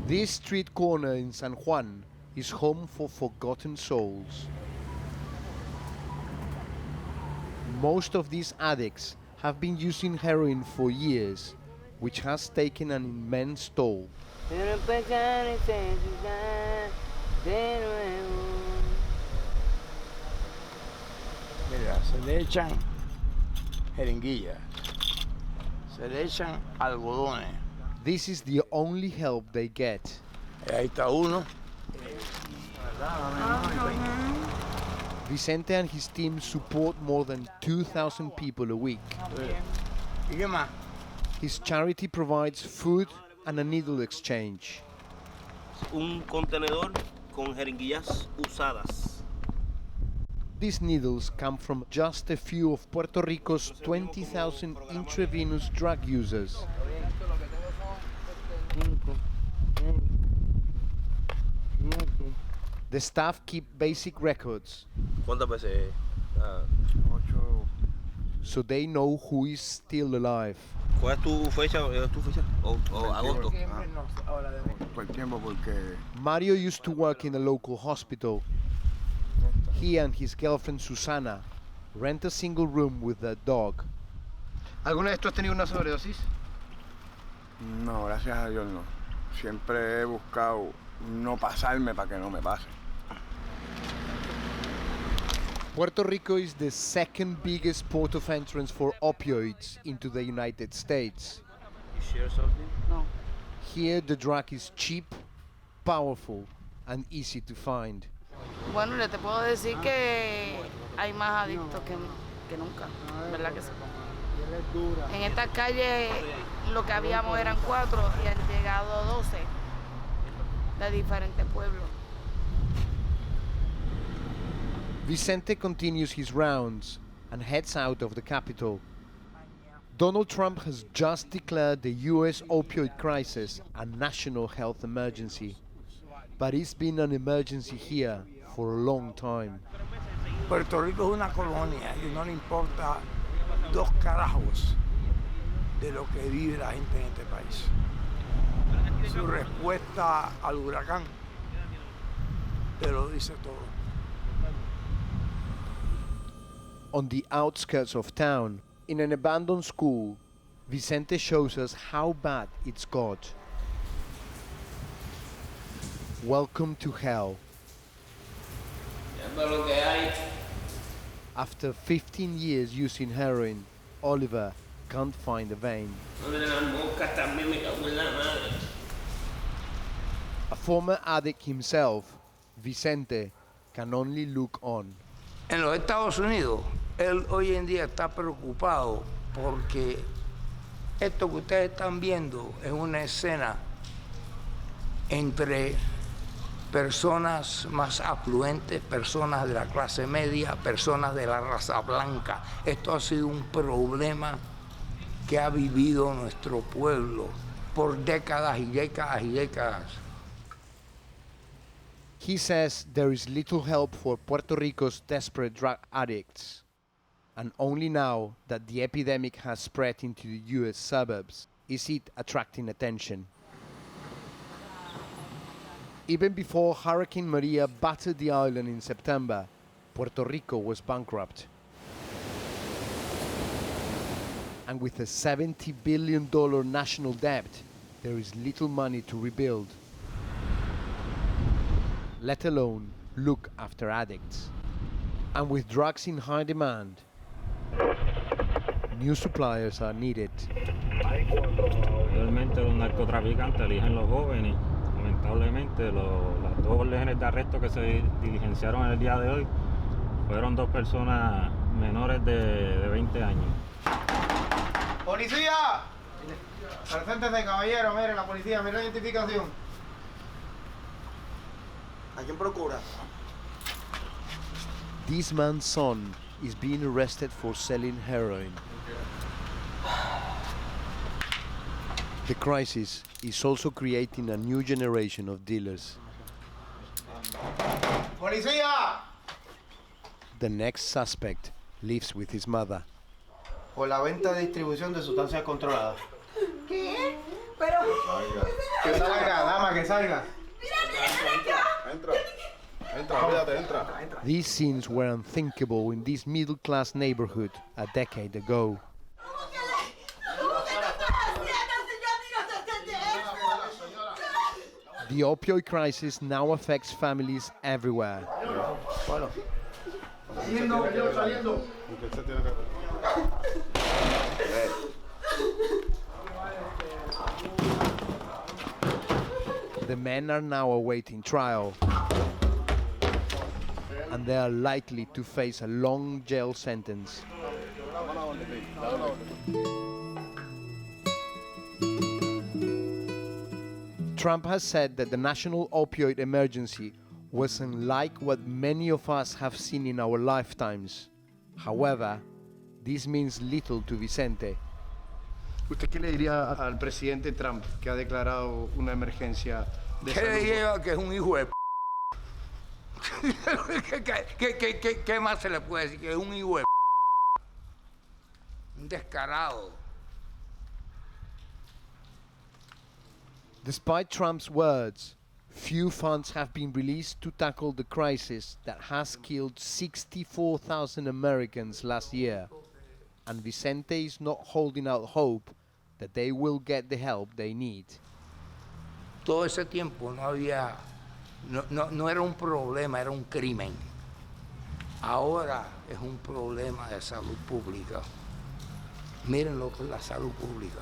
This street corner in San Juan is home for forgotten souls. Most of these addicts have been using heroin for years, which has taken an immense toll. Mira, se le echan jeringuillas, se le echan algodones. This is the only help they get. Ahí está uno. Vicente and his team support more than 2,000 people a week. ¿Y qué más? His charity provides food and a needle exchange. Un contenedor con jeringuillas usadas. These needles come from just a few of Puerto Rico's 20,000 intravenous drug users. The staff keep basic records ¿Cuántas veces? so they know who is still alive. ¿Cuál es tu fecha? ¿O agosto? Por el tiempo porque Mario used to work in a local hospital. He and his girlfriend Susana rent a single room with their dog. ¿Alguna vez tú has tenido una sobredosis? no, gracias a Dios no. Siempre he buscado no pasarme para que no me pase. Puerto Rico is the second biggest port of entrance for opioids into the United States. You share something? No. Here the drug is cheap, powerful and easy to find. Bueno, le te puedo decir que hay más adictos que nunca, ¿verdad que sí? En esta calle lo que habíamos eran 4 y han llegado 12 de diferentes pueblos. Vicente continues his rounds and heads out of the capital. Donald Trump has just declared the US opioid crisis a national health emergency. But it's been an emergency here for a long time. Puerto Rico es una colonia y no le importa 2 carajos de lo que vive la gente en este país. Su respuesta al huracán te lo dice todo. On the outskirts of town, in an abandoned school, Vicente shows us how bad it's got. Welcome to hell. After 15 years using heroin, Oliver can't find a vein. A former addict himself, Vicente can only look on. En los Estados Unidos, él hoy en día está preocupado porque esto que ustedes están viendo es una escena entre personas más afluentes, personas de la clase media, personas de la raza blanca. Esto ha sido un problema que ha vivido nuestro pueblo por décadas y décadas y décadas. He says there is little help for Puerto Rico's desperate drug addicts. And only now that the epidemic has spread into the US suburbs is it attracting attention. Even before Hurricane Maria battered the island in September, Puerto Rico was bankrupt. And with a $70 billion national debt, there is little money to rebuild, let alone look after addicts. And with drugs in high demand, new suppliers are needed. Mayormente los narcotraficantes eligen los jóvenes. Lamentablemente las 2 órdenes de arresto que se diligenciaron en el día de hoy fueron 2 personas menores de 20 años. ¡Policía! Preséntese, caballero, mire la policía, mire la identificación. ¿A quién procura? This man's son is being arrested for selling heroin. The crisis is also creating a new generation of dealers. ¡Policía! The next suspect lives with his mother. Por la venta y distribución de sustancias controladas. ¿Qué? Pero... Que salga, dama, que salga. Entra, olvídate, entra. These scenes were unthinkable in this middle-class neighborhood a decade ago. The opioid crisis now affects families everywhere. The men are now awaiting trial, and they are likely to face a long jail sentence. Trump has said that the national opioid emergency was unlike what many of us have seen in our lifetimes. However, this means little to Vicente. ¿Usted qué le diría al presidente Trump, que ha declarado una emergencia de ¿Qué le salud? diría que es un hijo de p? ¿Qué más se le puede decir? Que es un hijo de p? Un descarado. Despite Trump's words, few funds have been released to tackle the crisis that has killed 64,000 Americans last year, and Vicente is not holding out hope that they will get the help they need. Todo ese tiempo no había, no era un problema, era un crimen. Ahora es un problema de salud pública. Miren lo que es la salud pública.